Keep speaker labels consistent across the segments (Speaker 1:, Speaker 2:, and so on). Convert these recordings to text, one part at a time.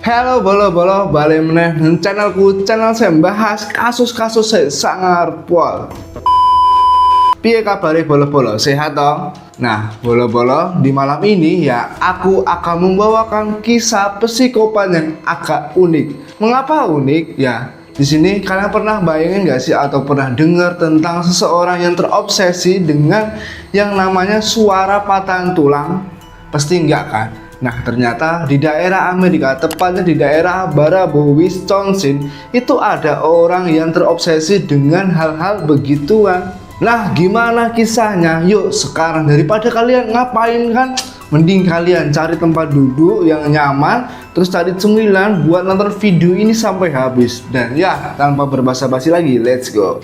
Speaker 1: Halo bolo-bolo, balik meneh channel saya bahas kasus-kasus saya sangar pol. Piye kabare bolo-bolo, sehat toh? Nah, bolo-bolo, di malam ini ya aku akan membawakan kisah psikopat yang agak unik. Mengapa unik? Ya, di sini kalian pernah bayangin gak sih atau pernah dengar tentang seseorang yang terobsesi dengan yang namanya suara patahan tulang? Pasti enggak kan? Nah, ternyata di daerah Amerika, tepatnya di daerah Baraboo, Wisconsin, itu ada orang yang terobsesi dengan hal-hal begituan. Nah, gimana kisahnya? Yuk, sekarang daripada kalian ngapain kan? Mending kalian cari tempat duduk yang nyaman, terus cari cemilan buat nonton video ini sampai habis. Dan ya, tanpa berbasa-basi lagi, let's go.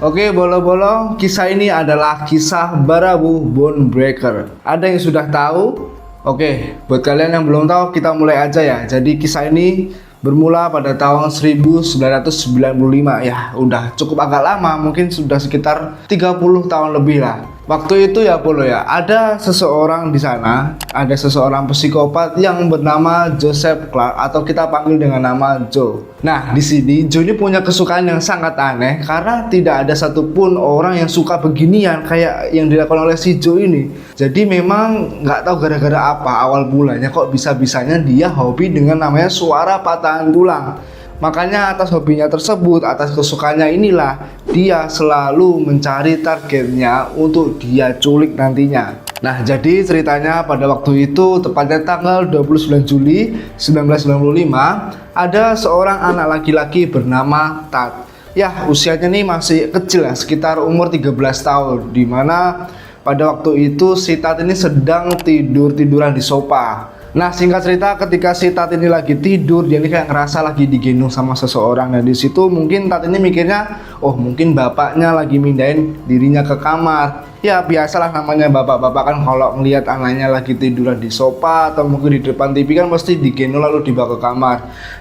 Speaker 1: Oke, bolo-bolo, kisah ini adalah kisah Baraboo Bone Breaker. Ada yang sudah tahu? Oke, buat kalian yang belum tahu, kita mulai aja ya. Jadi kisah ini bermula pada tahun 1995. Ya, udah cukup agak lama, mungkin sudah sekitar 30 tahun lebih lah. Waktu itu ya Polo ya, ada seseorang di sana, ada seseorang psikopat yang bernama Joseph Clark atau kita panggil dengan nama Joe. Nah, di sini Joe ini punya kesukaan yang sangat aneh karena tidak ada satupun orang yang suka beginian kayak yang dilakukan oleh si Joe ini. Jadi memang nggak tahu gara-gara apa awal mulanya kok bisa-bisanya dia hobi dengan namanya suara patahan tulang. Makanya atas hobinya tersebut, atas kesukaannya inilah dia selalu mencari targetnya untuk dia culik nantinya. Nah, jadi ceritanya pada waktu itu tepatnya tanggal 29 Juli 1995 ada seorang anak laki-laki bernama Tad. Ya, usianya nih masih kecil ya, sekitar umur 13 tahun, dimana pada waktu itu si Tad ini sedang tiduran di sofa. Nah, singkat cerita, ketika si Tat ini lagi tidur, dia ini kayak ngerasa lagi digendong sama seseorang. Nah, di situ mungkin Tat ini mikirnya, oh mungkin bapaknya lagi mindahin dirinya ke kamar. Ya, biasalah namanya bapak-bapak kan kalau ngelihat anaknya lagi tiduran di sofa atau mungkin di depan TV kan pasti digendong lalu dibawa ke kamar.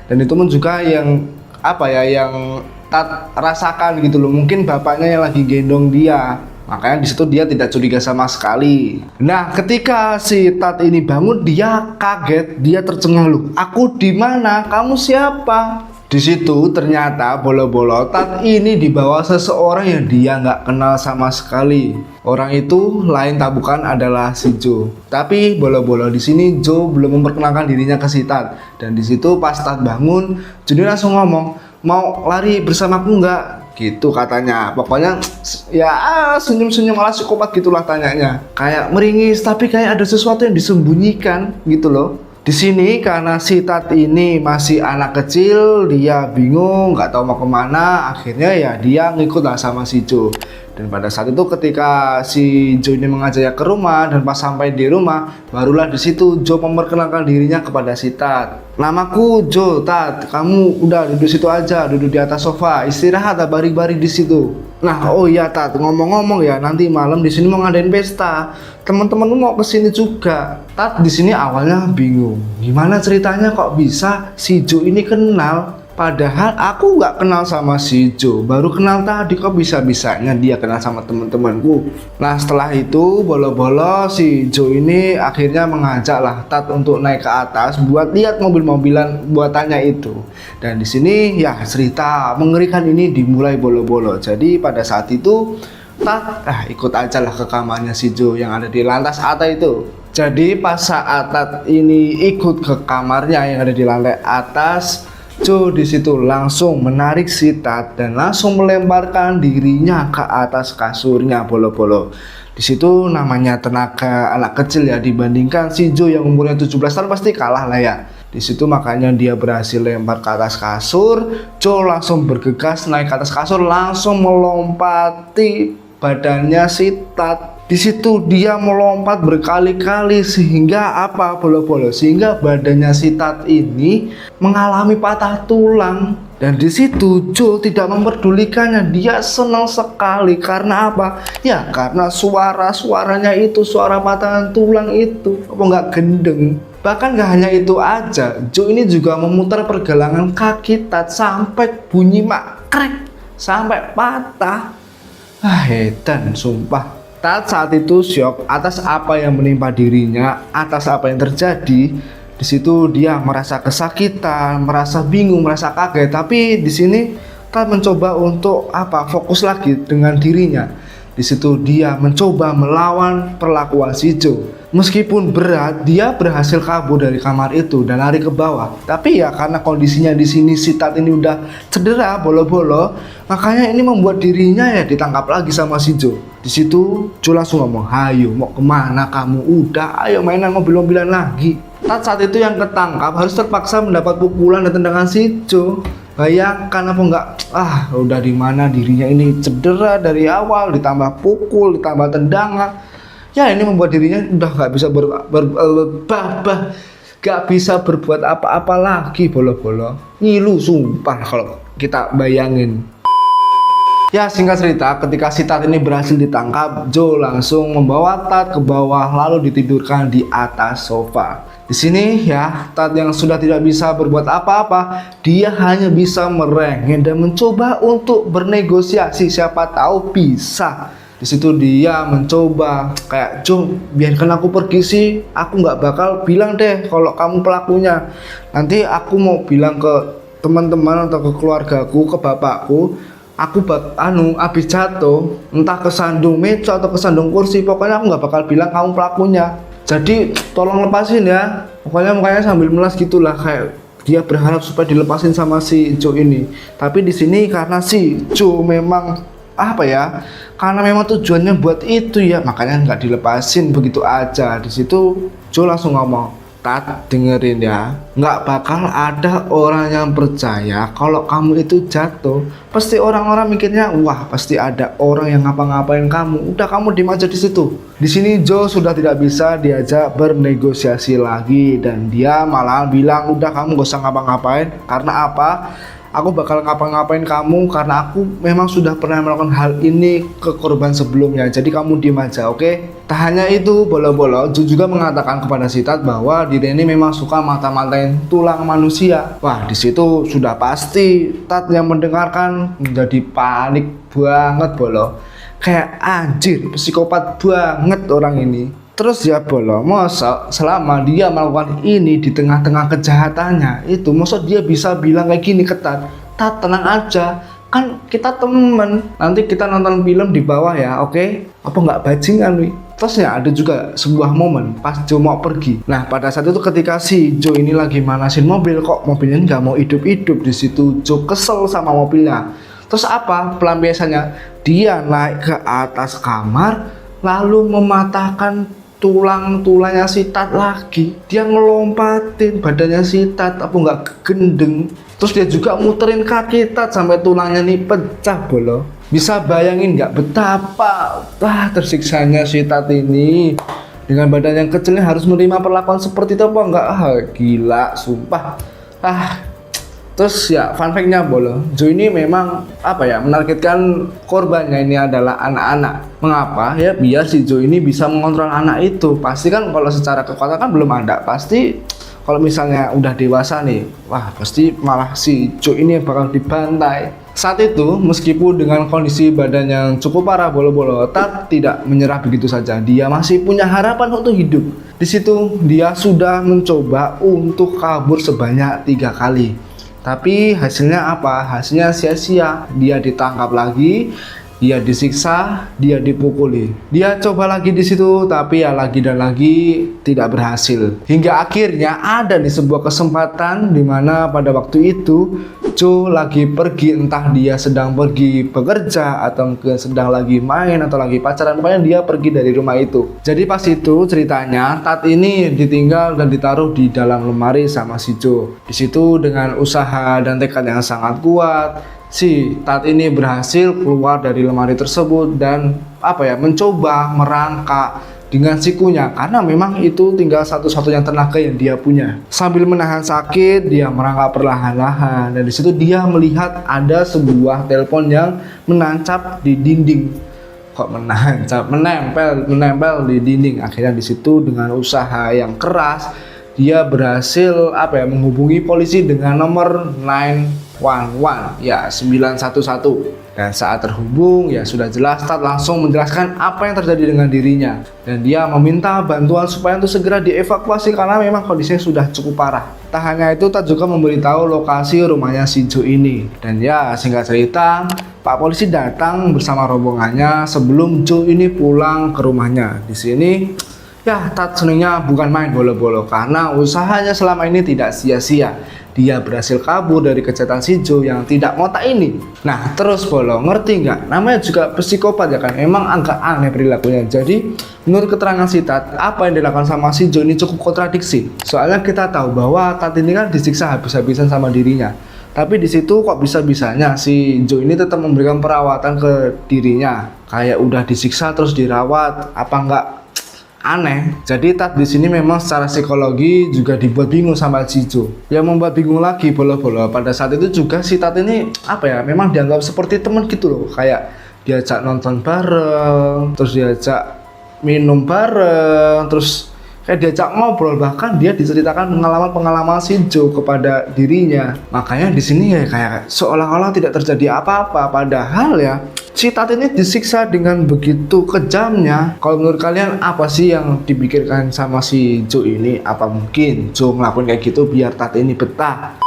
Speaker 1: Dan itu pun juga yang yang Tat rasakan gitu loh. Mungkin bapaknya yang lagi gendong dia. Makanya di situ dia tidak curiga sama sekali. Nah, ketika si Tat ini bangun, dia kaget, dia tercengang, loh, aku di mana? Kamu siapa? Di situ ternyata bolo-bolo Tat ini dibawa seseorang yang dia nggak kenal sama sekali. Orang itu lain tak bukan adalah si Joe. Tapi bolo-bolo di sini Joe belum memperkenalkan dirinya ke si Tat. Dan di situ pas Tat bangun, Joe langsung ngomong, mau lari bersamaku nggak? Gitu katanya. Pokoknya ya senyum-senyum ala psikopat gitulah tanyanya. Kayak meringis tapi kayak ada sesuatu yang disembunyikan gitu loh. Di sini karena si Tat ini masih anak kecil, dia bingung nggak tahu mau kemana. Akhirnya ya dia ngikut lah sama si Joe. Dan pada saat itu ketika si Joe ini mengajaknya ke rumah dan pas sampai di rumah, barulah di situ Joe memperkenalkan dirinya kepada si Tat. Namaku Joe, Tat. Kamu udah duduk situ aja, duduk di atas sofa, istirahat, baring-baring di situ. Nah, oh iya Tat, ngomong-ngomong ya, nanti malam di sini mau ngadain pesta. Teman-temanmu mau kesini juga. Tat di sini awalnya bingung. Gimana ceritanya kok bisa si Joe ini kenal? Padahal aku nggak kenal sama si Joe, baru kenal tadi, kok bisa-bisanya dia kenal sama teman-temanku. Nah, setelah itu bolo-bolo si Joe ini akhirnya mengajak lah Tat untuk naik ke atas buat lihat mobil-mobilan buatannya itu. Dan di sini ya cerita mengerikan ini dimulai bolo-bolo. Jadi pada saat itu Tat ikut aja lah ke kamarnya si Joe yang ada di lantai atas itu. Jadi pas saat Tat ini ikut ke kamarnya yang ada di lantai atas, Joe di situ langsung menarik si Tat dan langsung melemparkan dirinya ke atas kasurnya bolo-bolo. Di situ namanya tenaga anak kecil ya, dibandingkan si Joe yang umurnya 17 tahun pasti kalah lah ya. Di situ makanya dia berhasil lempar ke atas kasur. Joe langsung bergegas naik ke atas kasur, langsung melompati badannya si Tat. Di situ dia melompat berkali-kali sehingga apa bolo-bolo, sehingga badannya si Tat ini mengalami patah tulang. Dan di situ Joe tidak memperdulikannya, dia senang sekali karena apa? Ya karena suaranya itu, suara patahan tulang itu, apa nggak gendeng. Bahkan gak hanya itu aja, Joe ini juga memutar pergelangan kaki Tat sampai bunyi makrek, sampai patah. Edan sumpah. Tat saat itu syok atas apa yang menimpa dirinya, atas apa yang terjadi. Di situ dia merasa kesakitan, merasa bingung, merasa kaget. Tapi di sini Tat mencoba untuk fokus lagi dengan dirinya. Di situ dia mencoba melawan perlakuan si Joe. Meskipun berat, dia berhasil kabur dari kamar itu dan lari ke bawah. Tapi ya karena kondisinya di sini si Tat ini udah cedera bolo-bolo, makanya ini membuat dirinya ya ditangkap lagi sama si Joe. Di situ Joe langsung ngomong, "Hayo, mau kemana kamu? Udah, ayo mainan mobil-mobilan lagi." Tat saat itu yang ketangkap harus terpaksa mendapat pukulan dan tendangan si Joe. Bayangkan apa enggak, udah di mana dirinya ini cedera dari awal, ditambah pukul, ditambah tendangan. Ya ini membuat dirinya udah nggak bisa gak bisa berbuat apa-apa lagi, bolo-bolo. Ngilu sumpah kalau kita bayangin. Ya singkat cerita, ketika si Tat ini berhasil ditangkap, Joe langsung membawa Tat ke bawah lalu ditidurkan di atas sofa. Di sini ya, Tat yang sudah tidak bisa berbuat apa-apa, dia hanya bisa merengek dan mencoba untuk bernegosiasi, siapa tahu bisa. Di situ dia mencoba kayak, "Joe, biarkan aku pergi sih, aku nggak bakal bilang deh kalau kamu pelakunya. Nanti aku mau bilang ke teman-teman atau ke keluargaku, ke bapakku, aku abis jatuh, entah kesandung meja atau kesandung kursi, pokoknya aku nggak bakal bilang kamu pelakunya. Jadi tolong lepasin ya." Pokoknya mukanya sambil melas gitulah, kayak dia berharap supaya dilepasin sama si Joe ini. Tapi di sini karena si Joe memang karena memang tujuannya buat itu ya, makanya nggak dilepasin begitu aja. Di situ Joe langsung ngomong, "Tat, dengerin ya, nggak bakal ada orang yang percaya kalau kamu itu jatuh. Pasti orang-orang mikirnya, wah pasti ada orang yang ngapa-ngapain kamu. Udah, kamu diem aja di situ." Di sini Joe sudah tidak bisa diajak bernegosiasi lagi dan dia malah bilang, "Udah, kamu gak usah ngapa-ngapain. Karena apa? Aku bakal ngapa-ngapain kamu karena aku memang sudah pernah melakukan hal ini ke korban sebelumnya. Jadi kamu diem aja, oke?" Tak hanya itu, bolo-bolo Joe juga mengatakan kepada si Tat bahwa diri ini memang suka mata-matain tulang manusia. Wah, di situ sudah pasti Tat yang mendengarkan menjadi panik banget, bolo. Kayak anjir, psikopat banget orang ini. Terus ya bolo, masa selama dia melakukan ini di tengah-tengah kejahatannya itu, masa dia bisa bilang kayak gini ke Tat, "Tat, tenang aja, kan kita temen, nanti kita nonton film di bawah ya, oke?" Apa nggak bajingan wi? Terus ya ada juga sebuah momen pas Joe mau pergi. Nah pada saat itu ketika si Joe ini lagi manasin mobil, kok mobilnya nggak mau hidup-hidup. Di situ Joe kesel sama mobilnya. Terus pelampiasannya? Dia naik ke atas kamar lalu mematahkan tulang-tulangnya si Tat lagi. Dia ngelompatin badannya si Tat, nggak gendeng. Terus dia juga muterin kaki Tat sampai tulangnya nih pecah, bolo. Bisa bayangin nggak betapa tersiksanya si Tat ini. Dengan badan yang kecilnya harus menerima perlakuan seperti itu nggak? Gila, sumpah. Terus ya fun fact-nya bolo, Joe ini memang menargetkan korbannya ini adalah anak-anak. Mengapa? Ya biar si Joe ini bisa mengontrol anak itu. Pasti kan kalau secara kekuatan kan belum ada. Pasti kalau misalnya udah dewasa nih, pasti malah si Joe ini bakal dibantai. Saat itu meskipun dengan kondisi badan yang cukup parah, bolo-bolo Tat tidak menyerah begitu saja. Dia masih punya harapan untuk hidup. Di situ dia sudah mencoba untuk kabur sebanyak 3 kali. Tapi hasilnya apa? Hasilnya sia-sia. Dia ditangkap lagi, dia disiksa, dia dipukuli. Dia coba lagi di situ, tapi ya lagi dan lagi tidak berhasil. Hingga akhirnya ada di sebuah kesempatan di mana pada waktu itu Joe lagi pergi, entah dia sedang pergi bekerja atau mungkin sedang lagi main atau lagi pacaran, pokoknya dia pergi dari rumah itu. Jadi pas itu ceritanya Tat ini ditinggal dan ditaruh di dalam lemari sama si Joe. Di situ dengan usaha dan tekad yang sangat kuat, si Tat ini berhasil keluar dari lemari tersebut dan mencoba merangkak dengan sikunya, karena memang itu tinggal satu-satunya tenaga yang dia punya. Sambil menahan sakit, dia merangkak perlahan-lahan dan di situ dia melihat ada sebuah telepon yang menancap di dinding. Kok menancap? Menempel di dinding. Akhirnya di situ dengan usaha yang keras dia berhasil menghubungi polisi dengan nomor 911 ya 911. Dan saat terhubung ya sudah jelas Tat langsung menjelaskan apa yang terjadi dengan dirinya, dan dia meminta bantuan supaya untuk segera dievakuasi karena memang kondisinya sudah cukup parah. Tak hanya itu, Tat juga memberitahu lokasi rumahnya si Jo ini. Dan ya singkat cerita, Pak polisi datang bersama rombongannya sebelum Jo ini pulang ke rumahnya. Di sini ya Tat senangnya bukan main bolo-bolo karena usahanya selama ini tidak sia-sia. Dia berhasil kabur dari kejahatan si Jo yang tidak ngotak ini. Nah terus bolo, ngerti nggak? Namanya juga psikopat ya kan, emang agak aneh perilakunya. Jadi menurut keterangan si Tat, apa yang dilakukan sama si Jo ini cukup kontradiksi. Soalnya kita tahu bahwa Tat ini kan disiksa habis-habisan sama dirinya. Tapi di situ kok bisa-bisanya si Jo ini tetap memberikan perawatan ke dirinya. Kayak udah disiksa terus dirawat, apa enggak? Aneh. Jadi Tat di sini memang secara psikologi juga dibuat bingung sama si Jo. Yang membuat bingung lagi bolo-bolo, pada saat itu juga si Tat ini apa ya, memang dianggap seperti teman gitu loh. Kayak diajak nonton bareng, terus diajak minum bareng, terus kayak diajak ngobrol, bahkan dia diceritakan pengalaman-pengalaman si Jo kepada dirinya. Makanya di sini ya kayak seolah-olah tidak terjadi apa-apa, padahal ya si Tat ini disiksa dengan begitu kejamnya. Kalau menurut kalian apa sih yang dipikirkan sama si Jo ini? Apa mungkin Jo ngelakuin kayak gitu biar Tat ini betah?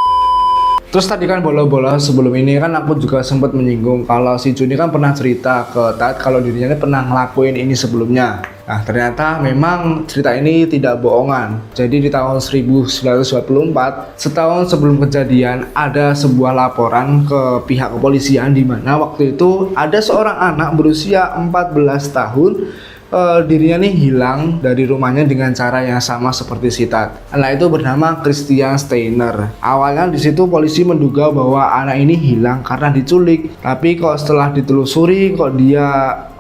Speaker 1: Terus tadi kan bolo-bolo sebelum ini kan aku juga sempat menyinggung kalau si Jo ini kan pernah cerita ke Tat kalau dirinya ini pernah ngelakuin ini sebelumnya. Nah ternyata memang cerita ini tidak bohongan. Jadi di tahun 1924, setahun sebelum kejadian, ada sebuah laporan ke pihak kepolisian di mana waktu itu ada seorang anak berusia 14 tahun dirinya nih hilang dari rumahnya dengan cara yang sama seperti si Tat. Anak itu bernama Christian Steiner. Awalnya di situ polisi menduga bahwa anak ini hilang karena diculik, tapi kok setelah ditelusuri kok dia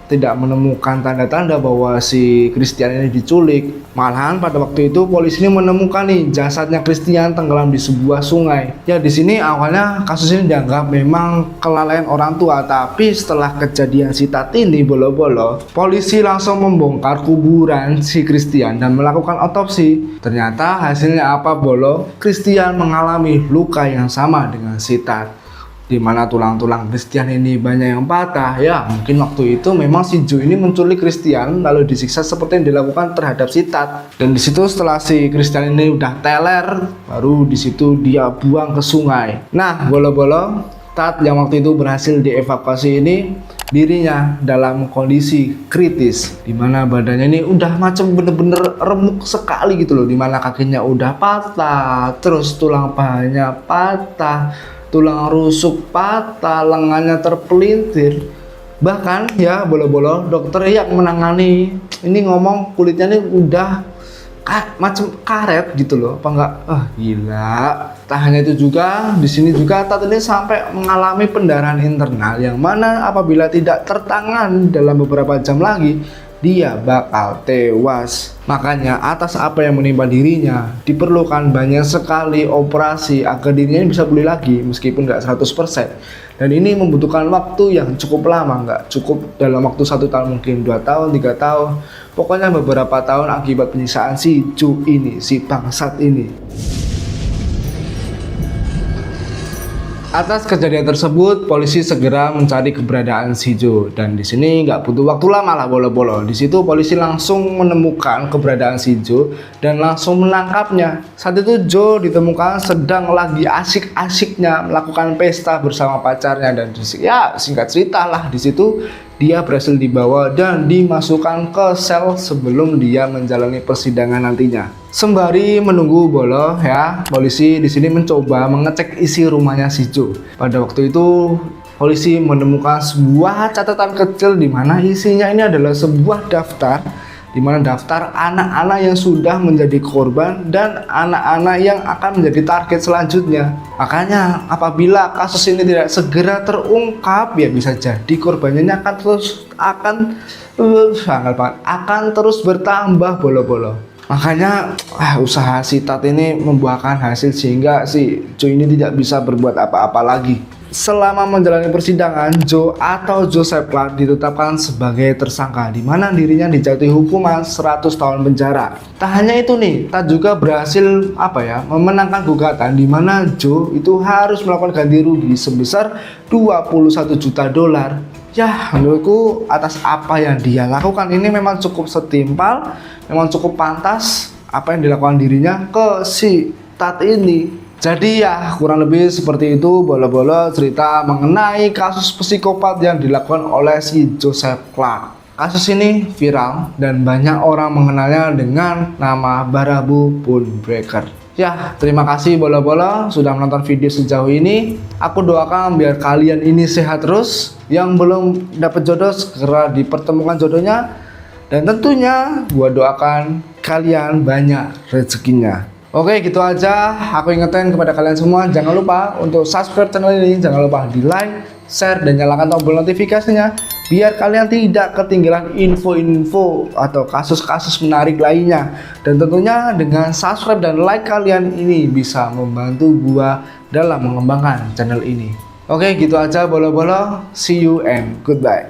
Speaker 1: tidak menemukan tanda-tanda bahwa si Christian ini diculik. Malahan pada waktu itu polisi ini menemukan nih jasadnya Christian tenggelam di sebuah sungai. Ya di sini awalnya kasus ini dianggap memang kelalaian orang tua, tapi setelah kejadian si Tat ini bolo-bolo, polisi langsung membongkar kuburan si Christian dan melakukan otopsi. Ternyata hasilnya apa bolo? Christian mengalami luka yang sama dengan si Tat, di mana tulang-tulang Christian ini banyak yang patah. Ya mungkin waktu itu memang si Jo ini menculik Christian lalu disiksa seperti yang dilakukan terhadap si Tat. Dan di situ setelah si Christian ini udah teler, baru di situ dia buang ke sungai. Nah bolo-bolo, Tat yang waktu itu berhasil dievakuasi ini dirinya dalam kondisi kritis, dimana badannya ini udah macam bener-bener remuk sekali gitu loh, dimana kakinya udah patah, terus tulang pahanya patah, tulang rusuk patah, lengannya terpelintir. Bahkan ya bolo-bolo, dokter yang menangani ini ngomong kulitnya ini udah macam karet gitu loh, apa enggak? Gila. Tak hanya itu juga, di sini juga Tat ini sampai mengalami pendarahan internal yang mana apabila tidak tertangani dalam beberapa jam lagi dia bakal tewas. Makanya atas apa yang menimpa dirinya diperlukan banyak sekali operasi agar dirinya bisa pulih lagi meskipun nggak 100%. Dan ini membutuhkan waktu yang cukup lama, nggak cukup dalam waktu 1 tahun, mungkin 2 tahun, 3 tahun. Pokoknya beberapa tahun akibat penyiksaan si Jo ini, si bangsat ini. Atas kejadian tersebut, polisi segera mencari keberadaan si Jo, dan di sini nggak butuh waktu lama lah bolo-bolo. Di situ polisi langsung menemukan keberadaan si Jo dan langsung menangkapnya. Saat itu Jo ditemukan sedang lagi asik-asiknya melakukan pesta bersama pacarnya, dan ya singkat cerita lah di situ dia berhasil dibawa dan dimasukkan ke sel sebelum dia menjalani persidangan nantinya. Sembari menunggu bolo ya, polisi di sini mencoba mengecek isi rumahnya si Jo. Pada waktu itu polisi menemukan sebuah catatan kecil di mana isinya ini adalah sebuah daftar, di mana daftar anak-anak yang sudah menjadi korban dan anak-anak yang akan menjadi target selanjutnya. Makanya apabila kasus ini tidak segera terungkap, ya bisa jadi korbannya akan terus bertambah bolo-bolo. Makanya usaha si Tat ini membuahkan hasil sehingga si Jo ini tidak bisa berbuat apa-apa lagi. selama menjalani persidangan, Joe atau Joseph Clark ditetapkan sebagai tersangka, di mana dirinya dijatuhi hukuman 100 tahun penjara. Tak hanya itu nih, Tad juga berhasil memenangkan gugatan di mana Joe itu harus melakukan ganti rugi sebesar 21 juta dolar. Ya, menurutku atas apa yang dia lakukan ini memang cukup setimpal, memang cukup pantas apa yang dilakukan dirinya ke si Tad ini. Jadi ya kurang lebih seperti itu bola-bola cerita mengenai kasus psikopat yang dilakukan oleh si Joseph Clark. Kasus ini viral dan banyak orang mengenalnya dengan nama Baraboo Bonebreaker. Ya, terima kasih bola-bola sudah menonton video sejauh ini. Aku doakan biar kalian ini sehat terus. Yang belum dapat jodoh segera dipertemukan jodohnya. Dan tentunya gua doakan kalian banyak rezekinya. Oke, gitu aja. Aku ingetin kepada kalian semua, jangan lupa untuk subscribe channel ini, jangan lupa di like, share, dan nyalakan tombol notifikasinya biar kalian tidak ketinggalan info-info atau kasus-kasus menarik lainnya. Dan tentunya dengan subscribe dan like kalian ini bisa membantu gua dalam mengembangkan channel ini. Oke, gitu aja bola-bola. See you and goodbye.